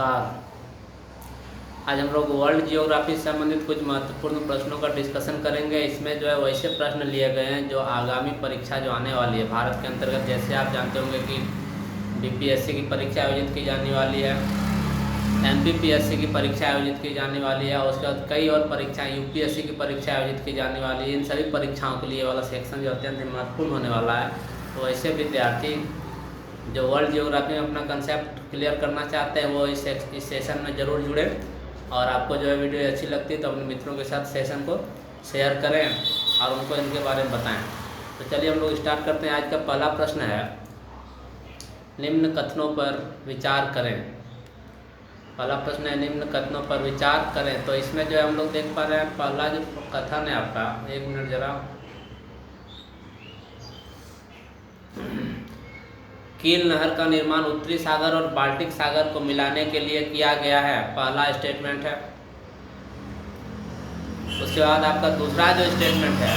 नमस्कार। आज हम लोग वर्ल्ड जियोग्राफी से संबंधित कुछ महत्वपूर्ण प्रश्नों का डिस्कशन करेंगे। इसमें जो है वैसे प्रश्न लिए गए हैं जो आगामी परीक्षा जो आने वाली है भारत के अंतर्गत। जैसे आप जानते होंगे कि बीपीएससी की परीक्षा आयोजित की जाने वाली है, एमपीपीएससी की परीक्षा आयोजित की जाने वाली है, उसके बाद कई और परीक्षाएं यूपीएससी की परीक्षा आयोजित की जाने वाली है। इन सभी परीक्षाओं के लिए वाला सेक्शन जो अत्यंत महत्वपूर्ण होने वाला है। तो ऐसे विद्यार्थी जो वर्ल्ड जियोग्राफी में अपना कंसेप्ट क्लियर करना चाहते हैं वो इस सेशन में ज़रूर जुड़े। और आपको जो है वीडियो अच्छी लगती है तो अपने मित्रों के साथ सेशन को शेयर करें और उनको इनके बारे में बताएं। तो चलिए हम लोग स्टार्ट करते हैं। आज का पहला प्रश्न है, निम्न कथनों पर विचार करें। पहला प्रश्न है, निम्न कथनों पर विचार करें। तो इसमें जो है हम लोग देख पा रहे हैं पहला जो कथन है आपका, एक मिनट जरा, कील नहर का निर्माण उत्तरी सागर और बाल्टिक सागर को मिलाने के लिए किया गया है, पहला स्टेटमेंट है। उसके बाद आपका दूसरा जो स्टेटमेंट है,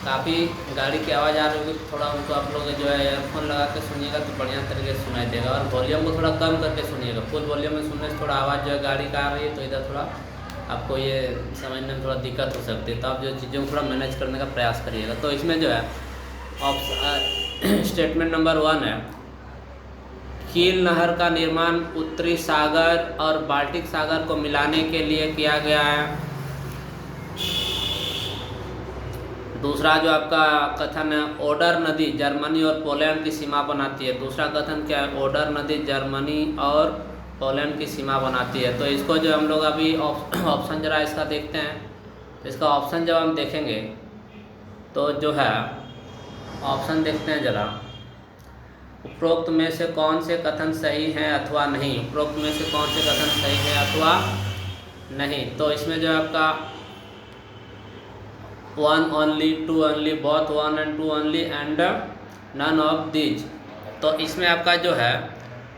काफ़ी गाड़ी की आवाज़ आ रही होगी, थोड़ा उनको आप लोग जो है ईयरफोन लगा के सुनिएगा तो बढ़िया तरीके से सुनाई देगा। और वॉल्यूम को थोड़ा कम करके सुनिएगा। फुल वॉल्यूम में सुनने से थोड़ा आवाज़ जो है गाड़ी का आ रही है तो इधर थोड़ा आपको ये समझने में थोड़ा दिक्कत हो सकती है। तो आप जो चीज़ों को थोड़ा मैनेज करने का प्रयास करिएगा। तो इसमें जो है स्टेटमेंट नंबर 1 है, कील नहर का निर्माण उत्तरी सागर और बाल्टिक सागर को मिलाने के लिए किया गया है। दूसरा जो आपका कथन है, ओडर नदी जर्मनी और पोलैंड की सीमा बनाती है। दूसरा कथन क्या है, ओडर नदी जर्मनी और पोलैंड की सीमा बनाती है। तो इसको जो हम लोग अभी ऑप्शन जरा इसका देखते हैं। तो इसका ऑप्शन जब हम देखेंगे तो जो है ऑप्शन देखते हैं जरा, उपरोक्त में से कौन से कथन सही हैं अथवा नहीं। उपरोक्त में से कौन से कथन सही हैं अथवा नहीं। तो इसमें जो है आपका 1 only, 2 only, both 1 and 2 only and none of these। तो इसमें आपका जो है,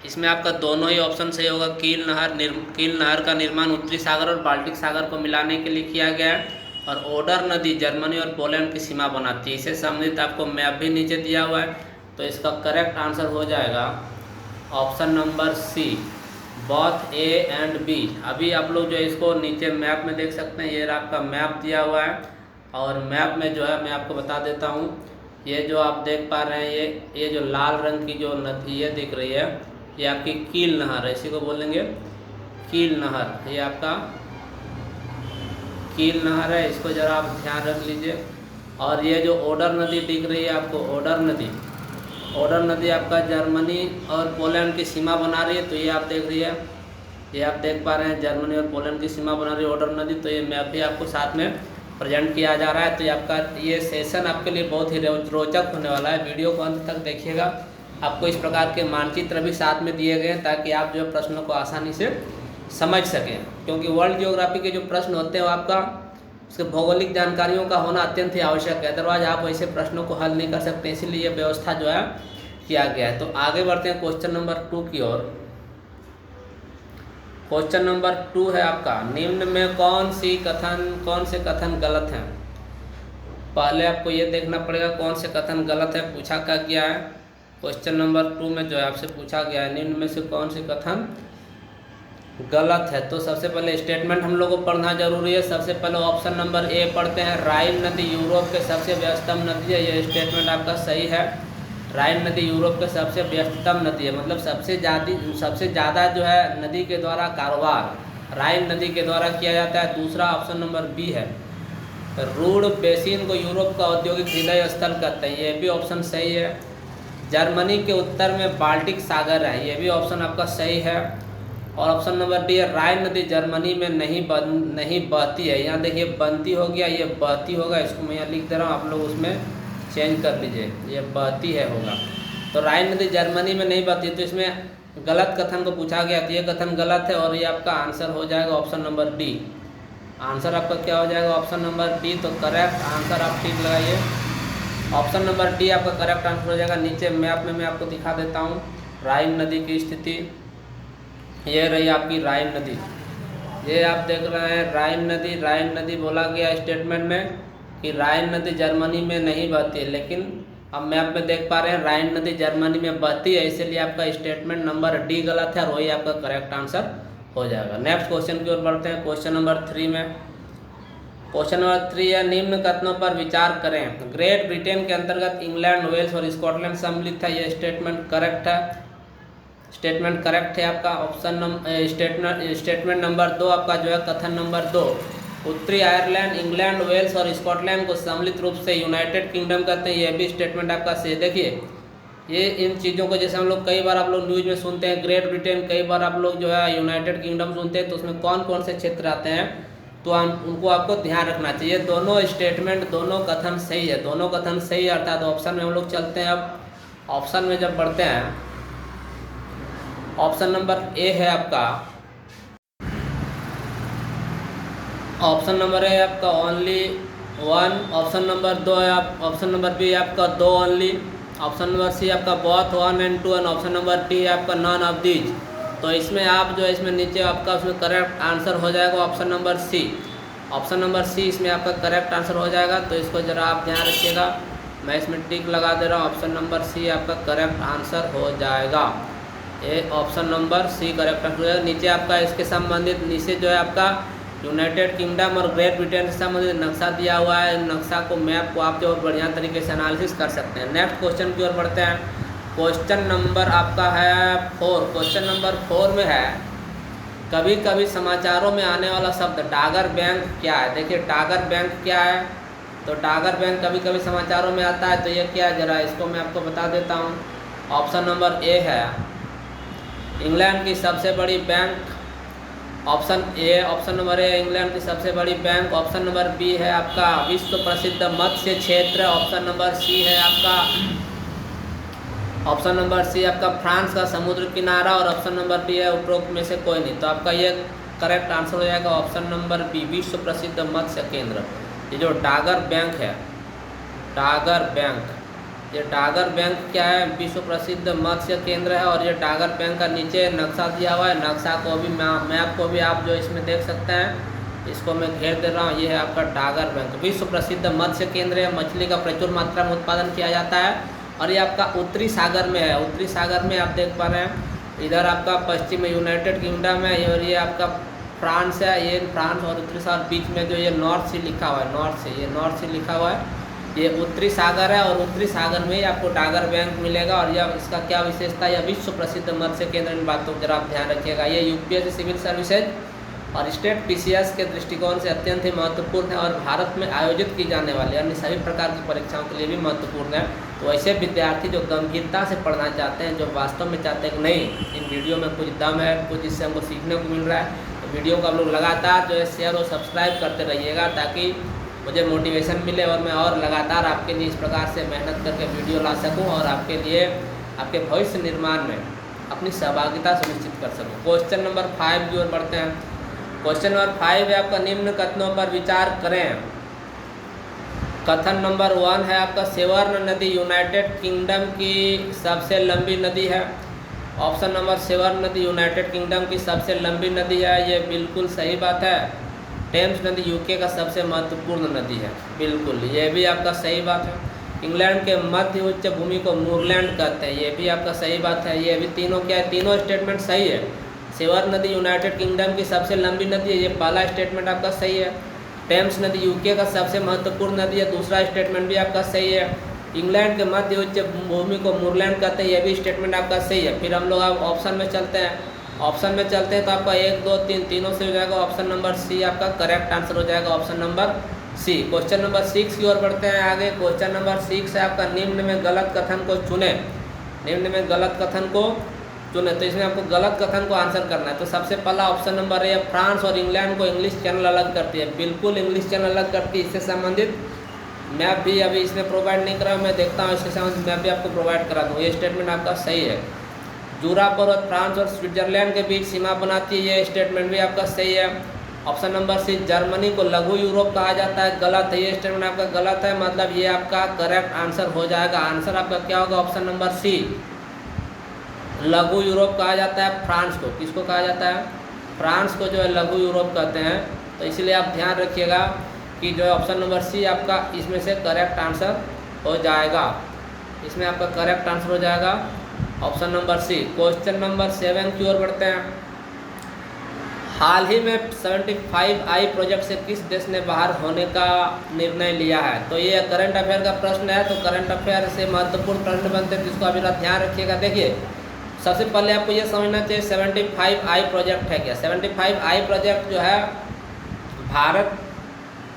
इसमें आपका दोनों ही ऑप्शन सही होगा। कील नहर का निर्माण उत्तरी सागर और बाल्टिक सागर को मिलाने के लिए किया गया है। और ओडर नदी जर्मनी और पोलैंड की सीमा बनाती है। इससे संबंधित आपको मैप भी नीचे दिया हुआ है। तो इसका करेक्ट आंसर हो जाएगा option number C, both A and B. अभी आप लोग जो है इसको नीचे मैप में देख सकते हैं, ये आपका मैप दिया हुआ है। और मैप में जो है मैं आपको बता देता हूँ, ये जो आप देख पा रहे हैं ये जो लाल रंग की जो नदी ये दिख रही है, ये आपकी कील नहर है। इसी को बोलेंगे कील नहर। ये आपका कील नहर है, इसको ज़रा आप ध्यान रख लीजिए। और ये जो ओडर नदी दिख रही है आपको, ओडर नदी आपका जर्मनी और पोलैंड की सीमा बना रही है। तो ये आप देख रही है, ये आप देख पा रहे हैं जर्मनी और पोलैंड की सीमा बना रही है ओडर नदी। तो ये मैप भी आपको साथ में प्रेजेंट किया जा रहा है। तो ये आपका ये सेशन आपके लिए बहुत ही रोचक होने वाला है। वीडियो को अंत तक देखिएगा। आपको इस प्रकार के मानचित्र भी साथ में दिए गए हैं ताकि आप जो प्रश्नों को आसानी से समझ सकें। क्योंकि वर्ल्ड जियोग्राफी के जो प्रश्न होते हैं वो आपका उसके भौगोलिक जानकारियों का होना अत्यंत ही आवश्यक है, अदरवाइज आप ऐसे प्रश्नों को हल नहीं कर सकते। इसीलिए यह व्यवस्था जो है किया गया है। तो आगे बढ़ते हैं क्वेश्चन नंबर 2 की ओर। क्वेश्चन नंबर 2 है आपका, निम्न में कौन से कथन गलत हैं। पहले आपको ये देखना पड़ेगा कौन से कथन गलत है, पूछा क्या गया है। क्वेश्चन नंबर 2 में जो है आपसे पूछा गया है निम्न में से कौन से कथन गलत है। तो सबसे पहले स्टेटमेंट हम लोग को पढ़ना जरूरी है। सबसे पहले ऑप्शन नंबर ए पढ़ते हैं, राइन नदी यूरोप के सबसे व्यस्ततम नदी है। ये स्टेटमेंट आपका सही है। राइन नदी यूरोप के सबसे व्यस्ततम नदी है, मतलब सबसे ज़्यादा जो है नदी के द्वारा कारोबार राइन नदी के द्वारा किया जाता है। दूसरा ऑप्शन नंबर बी है, रूड बेसिन को यूरोप का औद्योगिक हृदय स्थल कहते हैं। ये भी ऑप्शन सही है। जर्मनी के उत्तर में बाल्टिक सागर है, ये भी ऑप्शन आपका सही है। और ऑप्शन नंबर डी है, राइन नदी जर्मनी में नहीं बहती है। यहाँ देखिए बनती हो गया, ये बहती होगा। इसको मैं यहाँ लिख दे रहा हूँ, आप लोग उसमें चेंज कर लीजिए, ये बहती है होगा। तो राइन नदी जर्मनी में नहीं बहती, तो इसमें गलत कथन को पूछा गया तो ये कथन गलत है। और ये आपका आंसर हो जाएगा ऑप्शन नंबर डी। आंसर आपका क्या हो जाएगा, ऑप्शन नंबर डी। तो करेक्ट आंसर आप ठीक लगाइए, ऑप्शन नंबर डी आपका करेक्ट आंसर हो जाएगा। नीचे मैप में मैं आपको दिखा देता हूँ राइन नदी की स्थिति। ये रही आपकी राइन नदी, ये आप देख रहे हैं राइन नदी बोला गया स्टेटमेंट में कि राइन नदी जर्मनी में नहीं बहती है, लेकिन अब मैप में देख पा रहे हैं राइन नदी जर्मनी में बहती है, इसलिए आपका स्टेटमेंट नंबर डी गलत है और वही आपका करेक्ट आंसर हो जाएगा। नेक्स्ट क्वेश्चन की ओर बढ़ते हैं। क्वेश्चन नंबर 3 में, क्वेश्चन नंबर 3 है निम्न कथनों पर विचार करें। ग्रेट ब्रिटेन के अंतर्गत इंग्लैंड, वेल्स और स्कॉटलैंड सम्मिलित है, यह स्टेटमेंट करेक्ट है। स्टेटमेंट करेक्ट है आपका ऑप्शन स्टेटमेंट नंबर 2 आपका जो है कथन नंबर 2, उत्तरी आयरलैंड, इंग्लैंड, वेल्स और स्कॉटलैंड को सम्मिलित रूप से यूनाइटेड किंगडम कहते हैं, यह भी स्टेटमेंट आपका सही। देखिए ये इन चीज़ों को जैसे हम लोग कई बार आप लोग न्यूज़ में सुनते हैं ग्रेट ब्रिटेन, कई बार आप लोग जो है यूनाइटेड किंगडम सुनते हैं, तो उसमें कौन कौन से क्षेत्र आते हैं तो उनको आपको ध्यान रखना चाहिए। दोनों स्टेटमेंट, दोनों कथन सही है, दोनों कथन सही है, अर्थात ऑप्शन में हम लोग चलते हैं। अब ऑप्शन में जब बढ़ते हैं, ऑप्शन नंबर ए है आपका, ऑप्शन नंबर ए आपका ओनली 1, ऑप्शन नंबर 2 है आप, ऑप्शन नंबर बी आपका 2 ओनली, ऑप्शन नंबर सी आपका both 1 and 2 and option number D आपका नॉन ऑफ दीज। तो इसमें आप जो है इसमें नीचे आपका उसमें करेक्ट आंसर हो जाएगा option number C. Option number C इसमें आपका करेक्ट आंसर हो जाएगा, तो इसको ज़रा आप ध्यान रखिएगा, मैं इसमें टिक लगा दे रहा हूँ। ऑप्शन नंबर सी आपका करेक्ट आंसर हो जाएगा। ये option number C correct answer हो जाएगा। नीचे आपका इसके संबंधित नीचे जो है आपका यूनाइटेड किंगडम और ग्रेट ब्रिटेन से संबंधित नक्शा दिया हुआ है। नक्शा को, मैप को आप जो बढ़िया तरीके से एनालिसिस कर सकते हैं। नेक्स्ट क्वेश्चन की ओर बढ़ते हैं। क्वेश्चन नंबर आपका है 4। क्वेश्चन नंबर 4 में है कभी कभी समाचारों में आने वाला शब्द डागर बैंक क्या है। देखिए डागर बैंक क्या है, तो डागर बैंक कभी कभी समाचारों में आता है, तो ये क्या है जरा इसको मैं आपको बता देता हूँ। ऑप्शन नंबर ए है इंग्लैंड की सबसे बड़ी bank, option A, option number A England की सबसे बड़ी बैंक, ऑप्शन नंबर बी है आपका विश्व प्रसिद्ध मत्स्य क्षेत्र, ऑप्शन नंबर सी है आपका, ऑप्शन नंबर सी आपका फ्रांस का समुद्र किनारा और ऑप्शन नंबर डी है उपरोक्त में से कोई नहीं। तो आपका ये करेक्ट आंसर हो जाएगा ऑप्शन नंबर बी, विश्व प्रसिद्ध मत्स्य केंद्र। ये जो डागर बैंक है, डागर बैंक, ये डागर बैंक क्या है, विश्व प्रसिद्ध मत्स्य केंद्र है। और ये डागर बैंक का नीचे नक्शा दिया हुआ है, नक्शा को भी मैप को भी आप जो इसमें देख सकते हैं, इसको मैं घेर दे रहा हूँ। ये है आपका डागर बैंक, विश्व प्रसिद्ध मत्स्य केंद्र है। मछली का प्रचुर मात्रा में उत्पादन किया जाता है और ये आपका उत्तरी सागर में है। उत्तरी सागर में आप देख पा रहे हैं, इधर आपका पश्चिम में यूनाइटेड किंगडम है और ये आपका फ्रांस है। ये फ्रांस और उत्तरी सागर बीच में जो ये नॉर्थ सी लिखा हुआ है, नॉर्थ से, ये नॉर्थ सी लिखा हुआ है, ये उत्तरी सागर है और उत्तरी सागर में ही आपको डागर बैंक मिलेगा। और यह इसका क्या विशेषता है, यह विश्व प्रसिद्ध मत्स्य केंद्र। इन बातों को जरा आप ध्यान रखिएगा। ये यूपीएससी सिविल सर्विसेज और स्टेट पीसीएस के दृष्टिकोण से अत्यंत ही महत्वपूर्ण है और भारत में आयोजित की जाने वाली अन्य सभी प्रकार की परीक्षाओं के लिए भी महत्वपूर्ण है। तो ऐसे विद्यार्थी जो गंभीरता से पढ़ना चाहते हैं, जो वास्तव में चाहते हैं कि नहीं इन वीडियो में कुछ दम है, कुछ इससे हमको सीखने को मिल रहा है, तो वीडियो को आप लोग लगातार जो है शेयर और सब्सक्राइब करते रहिएगा, ताकि मुझे मोटिवेशन मिले और मैं और लगातार आपके लिए इस प्रकार से मेहनत करके वीडियो ला सकूं और आपके लिए आपके भविष्य निर्माण में अपनी सहभागिता सुनिश्चित कर सकूं। क्वेश्चन नंबर 5 की ओर बढ़ते हैं। क्वेश्चन नंबर 5 है आपका निम्न कथनों पर विचार करें। कथन नंबर 1 है आपका सेवर्न नदी यूनाइटेड किंगडम की सबसे लंबी नदी है। ऑप्शन नंबर सेवर्न नदी यूनाइटेड किंगडम की सबसे लंबी नदी है, ये बिल्कुल सही बात है। टेम्स नदी यूके का सबसे महत्वपूर्ण नदी है, बिल्कुल ये भी आपका सही बात है। इंग्लैंड के मध्य उच्च भूमि को मूरलैंड कहते हैं, ये भी आपका सही बात है। ये भी तीनों क्या है, तीनों स्टेटमेंट सही है। सेवर्न नदी यूनाइटेड किंगडम की सबसे लंबी नदी है, ये पहला स्टेटमेंट आपका सही है। टेम्स नदी यूके का सबसे महत्वपूर्ण नदी है, दूसरा स्टेटमेंट भी आपका सही है। इंग्लैंड के मध्य उच्च भूमि को मूरलैंड कहते हैं, ये भी स्टेटमेंट आपका सही है। फिर हम लोग अब ऑप्शन में चलते हैं। ऑप्शन में चलते हैं तो आपका 1, 2, 3 तीनों से हो जाएगा। ऑप्शन नंबर सी आपका करेक्ट आंसर हो जाएगा, option number C. Question number 6 की ओर बढ़ते हैं आगे। क्वेश्चन नंबर 6 है आपका निम्न में गलत कथन को चुने। निम्न में गलत कथन को चुने, तो इसमें आपको गलत कथन को आंसर करना है। तो सबसे पहला ऑप्शन नंबर ए, फ्रांस और इंग्लैंड को इंग्लिश चैनल अलग करती है। बिल्कुल इंग्लिश चैनल अलग करती है। इससे संबंधित मैप भी अभी इसमें प्रोवाइड नहीं करा, मैं देखता हूँ इसके संबंधित मैप भी आपको प्रोवाइड करा दूँ। ये स्टेटमेंट आपका सही है। जूरा पर्वत फ्रांस और स्विट्जरलैंड के बीच सीमा बनाती है, ये स्टेटमेंट भी आपका सही है। ऑप्शन नंबर सी, जर्मनी को लघु यूरोप कहा जाता है, गलत है। ये स्टेटमेंट आपका गलत है, मतलब ये आपका करेक्ट आंसर हो जाएगा। आंसर आपका क्या होगा, ऑप्शन नंबर सी, लघु यूरोप कहा जाता है फ्रांस को। किसको कहा जाता है, फ्रांस को जो है लघु यूरोप कहते हैं। तो इसलिए आप ध्यान रखिएगा कि जो है ऑप्शन नंबर सी आपका इसमें से करेक्ट आंसर हो जाएगा। इसमें आपका करेक्ट आंसर हो जाएगा option number C. Question number 7 की ओर बढ़ते हैं। हाल ही में 75I प्रोजेक्ट से किस देश ने बाहर होने का निर्णय लिया है? तो ये करंट अफेयर का प्रश्न है, तो करंट अफेयर से महत्वपूर्ण प्रश्न बनते हैं, जिसको अभी ध्यान रखिएगा। देखिए, सबसे पहले आपको ये समझना चाहिए 75I प्रोजेक्ट है क्या। 75I प्रोजेक्ट जो है भारत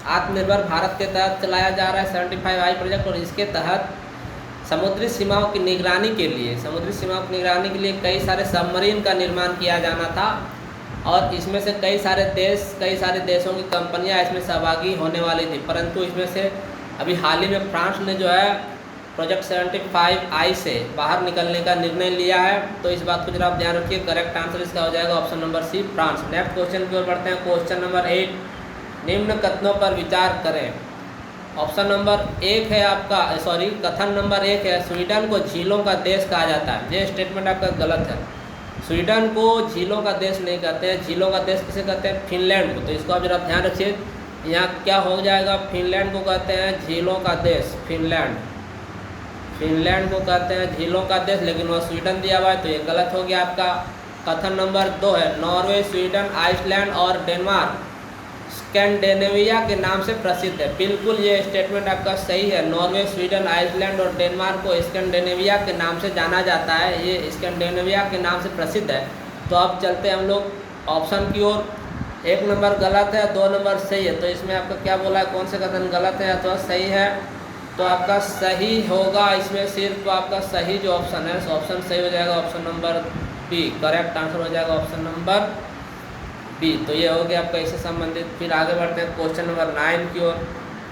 आत्मनिर्भर भारत के तहत चलाया जा रहा है 75I प्रोजेक्ट, और इसके तहत समुद्री सीमाओं की निगरानी के लिए कई सारे सबमरीन का निर्माण किया जाना था, और इसमें से कई सारे देशों की कंपनियां इसमें सहभागी होने वाली थी, परंतु इसमें से अभी हाल ही में फ्रांस ने जो है प्रोजेक्ट 75I से बाहर निकलने का निर्णय लिया है। तो इस बात को जरा आप ध्यान रखिए, करेक्ट आंसर इसका हो जाएगा option number C, France. Next question की ओर बढ़ते हैं। क्वेश्चन नंबर 8, निम्न कथनों पर विचार करें। ऑप्शन नंबर 1 है आपका, कथन नंबर 1 है, स्वीडन को झीलों का देश कहा जाता है। ये स्टेटमेंट आपका गलत है। स्वीडन को झीलों का देश नहीं कहते हैं। झीलों का देश किसे कहते हैं? फिनलैंड को। तो इसको आप जरा ध्यान रखिए, यहाँ क्या हो जाएगा? फिनलैंड को कहते हैं झीलों का देश। फिनलैंड को कहते हैं झीलों का देश, लेकिन वह स्वीडन दिया हुआ है, तो ये गलत हो गया आपका। कथन नंबर 2 है, नॉर्वे, स्वीडन, आइसलैंड और डेनमार्क स्कैंडिनेविया के नाम से प्रसिद्ध है। बिल्कुल ये स्टेटमेंट आपका सही है। नॉर्वे, स्वीडन, आइसलैंड और डेनमार्क को स्कैंडिनेविया के नाम से जाना जाता है, ये स्कैंडिनेविया के नाम से प्रसिद्ध है। तो अब चलते हैं हम लोग ऑप्शन की ओर। 1 नंबर गलत है, 2 नंबर सही है। तो इसमें आपका क्या बोला है, कौन से कथन गलत है अथवा सही है? तो आपका सही होगा इसमें सिर्फ आपका सही जो ऑप्शन है, ऑप्शन सही हो जाएगा option number B. Correct answer हो जाएगा ऑप्शन नंबर बी। तो ये हो गया आपका इससे संबंधित। फिर आगे बढ़ते हैं क्वेश्चन नंबर 9 की ओर।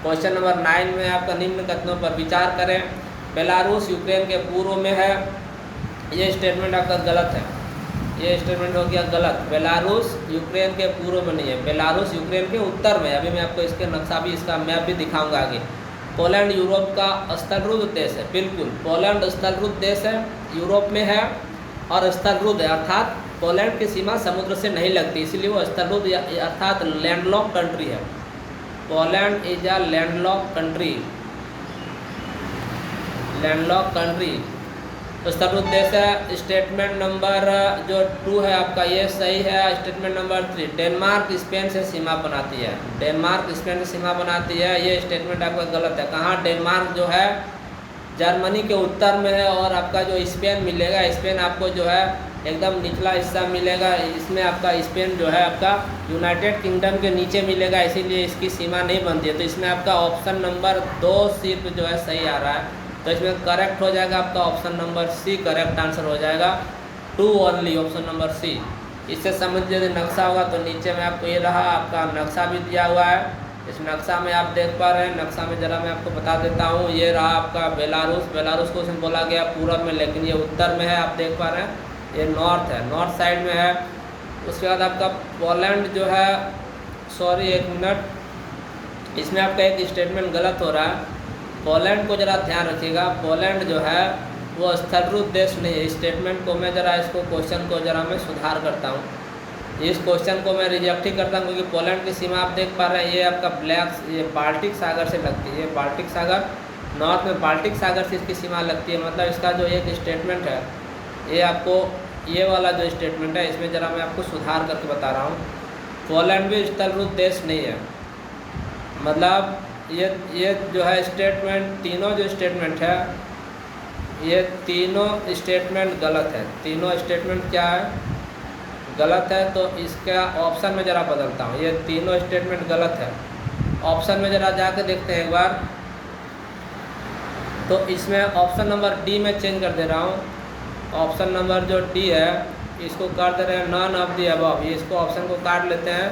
क्वेश्चन नंबर 9 में आपका निम्न कथनों पर विचार करें। बेलारूस यूक्रेन के पूर्व में है, ये स्टेटमेंट आपका गलत है। ये स्टेटमेंट हो गया गलत। बेलारूस यूक्रेन के पूर्व में नहीं है, बेलारूस यूक्रेन के उत्तर में। अभी मैं आपको इसके नक्शा भी, इसका मैप भी दिखाऊंगा आगे। पोलैंड यूरोप का स्थलरुद्ध देश है। बिल्कुल, पोलैंड स्थलरुद्ध देश है, यूरोप में है और स्थलरुद्ध है, अर्थात पोलैंड की सीमा समुद्र से नहीं लगती, इसलिए वो स्थलरुद्ध अर्थात लैंडलॉक कंट्री है। Poland is a landlock country, स्थलरुद्ध देश है। स्टेटमेंट नंबर जो 2 है आपका, ये सही है। स्टेटमेंट नंबर 3, डेनमार्क स्पेन से सीमा बनाती है। डेनमार्क स्पेन से सीमा बनाती है, ये स्टेटमेंट आपका गलत है। कहाँ? डेनमार्क जो है जर्मनी के उत्तर में है, और आपका जो स्पेन मिलेगा, स्पेन आपको जो है एकदम निचला हिस्सा मिलेगा। इसमें आपका स्पेन जो है आपका यूनाइटेड किंगडम के नीचे मिलेगा, इसीलिए इसकी सीमा नहीं बनती है। तो इसमें आपका ऑप्शन नंबर 2 सिर्फ जो है सही आ रहा है। तो इसमें करेक्ट हो जाएगा आपका option number C, correct answer हो जाएगा 2 ओनली, ऑप्शन नंबर सी। इससे संबंधित यदि नक्शा होगा तो नीचे में आपको ये रहा, आपका नक्शा भी दिया हुआ है। इस नक्शा में आप देख पा रहे हैं, नक्शा में ज़रा मैं आपको बता देता हूँ। ये रहा आपका बेलारूस को उसमें बोला गया पूर्व में, लेकिन ये उत्तर में है, आप देख पा रहे हैं। ये नॉर्थ है, नॉर्थ साइड में है। उसके बाद आपका पोलैंड जो है, एक मिनट, इसमें आपका एक स्टेटमेंट गलत हो रहा है। पोलैंड को ज़रा ध्यान रखिएगा, पोलैंड जो है वो स्थलरुद्ध देश नहीं है। स्टेटमेंट को मैं ज़रा, इसको क्वेश्चन को ज़रा मैं सुधार करता हूँ, इस क्वेश्चन को मैं रिजेक्ट ही करता हूँ, क्योंकि पोलैंड की सीमा आप देख पा रहे हैं, ये आपका ये बाल्टिक सागर से लगती है। ये बाल्टिक सागर, नॉर्थ में बाल्टिक सागर से इसकी सीमा लगती है। मतलब इसका जो एक स्टेटमेंट है, ये आपको ये वाला जो स्टेटमेंट है, इसमें ज़रा मैं आपको सुधार करके बता रहा हूँ। पोलैंड भी स्थलरुद्ध देश नहीं है। मतलब ये जो है स्टेटमेंट, तीनों जो स्टेटमेंट है, ये तीनों स्टेटमेंट गलत है। तीनों स्टेटमेंट क्या है? गलत है। तो इसका ऑप्शन में ज़रा बदलता हूँ, ये तीनों स्टेटमेंट गलत है। ऑप्शन में ज़रा जाकर देखते हैं एक बार। तो इसमें ऑप्शन नंबर डी में चेंज कर दे रहा हूँ। ऑप्शन नंबर जो डी है, इसको काट दे रहे हैं नॉन ऑफ दी अबव। इसको ऑप्शन को काट लेते हैं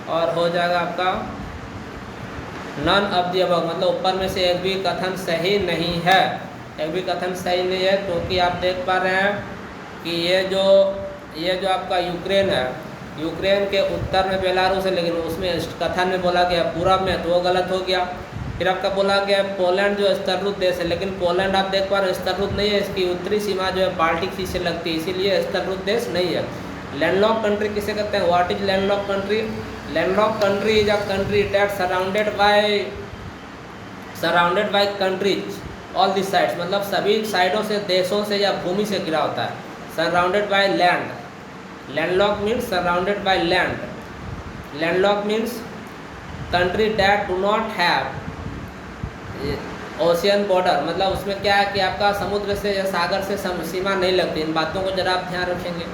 और हो जाएगा आपका नॉन ऑफ दी अबव। मतलब ऊपर में से एक भी कथन सही नहीं है, एक भी कथन सही नहीं है, क्योंकि आप देख पा रहे हैं कि ये जो आपका यूक्रेन है, यूक्रेन के उत्तर में बेलारूस है, लेकिन उसमें कथन में बोला गया पूरब में, तो वो गलत हो गया। फिर आपका बोला गया पोलैंड जो स्थलरुद्ध देश है, लेकिन पोलैंड आप देख पा रहे हैं स्थलरुद्ध नहीं है, इसकी उत्तरी सीमा जो है बाल्टिक सी से लगती है, इसीलिए स्थलरुद्ध देश नहीं है। लैंडलॉक कंट्री किसे कहते हैं? What is landlock country? Landlock country is a country that surrounded by countries all this sides, मतलब सभी साइडों से, देशों से या भूमि से घिरा होता है। Surrounded by land, landlock means surrounded by land, landlock means country that do not have ocean border, मतलब उसमें क्या है कि आपका समुद्र से या सागर से सीमा नहीं लगती। इन बातों को जरा आप ध्यान रखेंगे।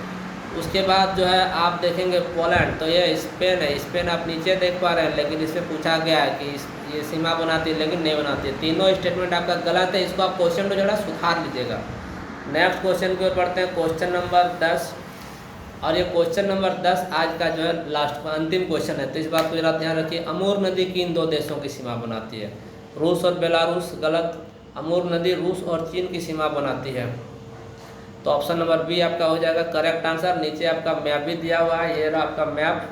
उसके बाद जो है आप देखेंगे पोलैंड, तो ये स्पेन है। स्पेन आप नीचे देख पा रहे हैं, लेकिन इसमें पूछा गया है कि ये सीमा बनाती है लेकिन नहीं बनाती है। तीनों स्टेटमेंट आपका गलत है, इसको आप क्वेश्चन को जरा सुधार लीजिएगा। नेक्स्ट क्वेश्चन की ओर बढ़ते हैं, क्वेश्चन नंबर 10। और ये क्वेश्चन नंबर 10 आज का जो है लास्ट अंतिम क्वेश्चन है, तो इस बात को जरा ध्यान रखिए। अमूर नदी किन दो देशों की सीमा बनाती है? रूस और बेलारूस, गलत। अमूर नदी रूस और चीन की सीमा बनाती है, तो ऑप्शन नंबर बी आपका हो जाएगा करेक्ट आंसर। नीचे आपका मैप भी दिया हुआ है, ये रहा आपका मैप,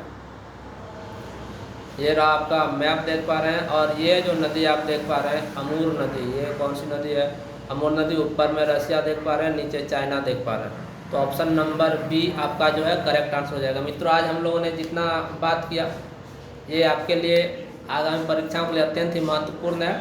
ये रहा आपका मैप देख पा रहे हैं। और ये जो नदी आप देख पा रहे हैं अमूर नदी, ये कौन सी नदी है? अमूर नदी। ऊपर में रसिया देख पा रहे हैं, नीचे चाइना देख पा रहे हैं, तो ऑप्शन नंबर बी आपका जो है करेक्ट आंसर हो जाएगा। मित्रों, आज हम लोगों ने जितना बात किया ये आपके लिए आगामी परीक्षाओं के लिए अत्यंत ही महत्वपूर्ण है,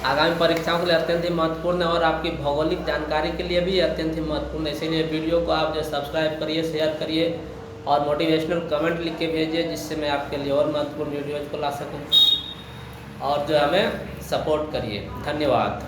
आगामी परीक्षाओं के लिए अत्यंत ही महत्वपूर्ण है और आपकी भौगोलिक जानकारी के लिए भी अत्यंत ही महत्वपूर्ण है। इसीलिए वीडियो को आप जो सब्सक्राइब करिए, शेयर करिए और मोटिवेशनल कमेंट लिख के भेजिए, जिससे मैं आपके लिए और महत्वपूर्ण वीडियोज़ को ला सकूं, और जो हमें सपोर्ट करिए। धन्यवाद।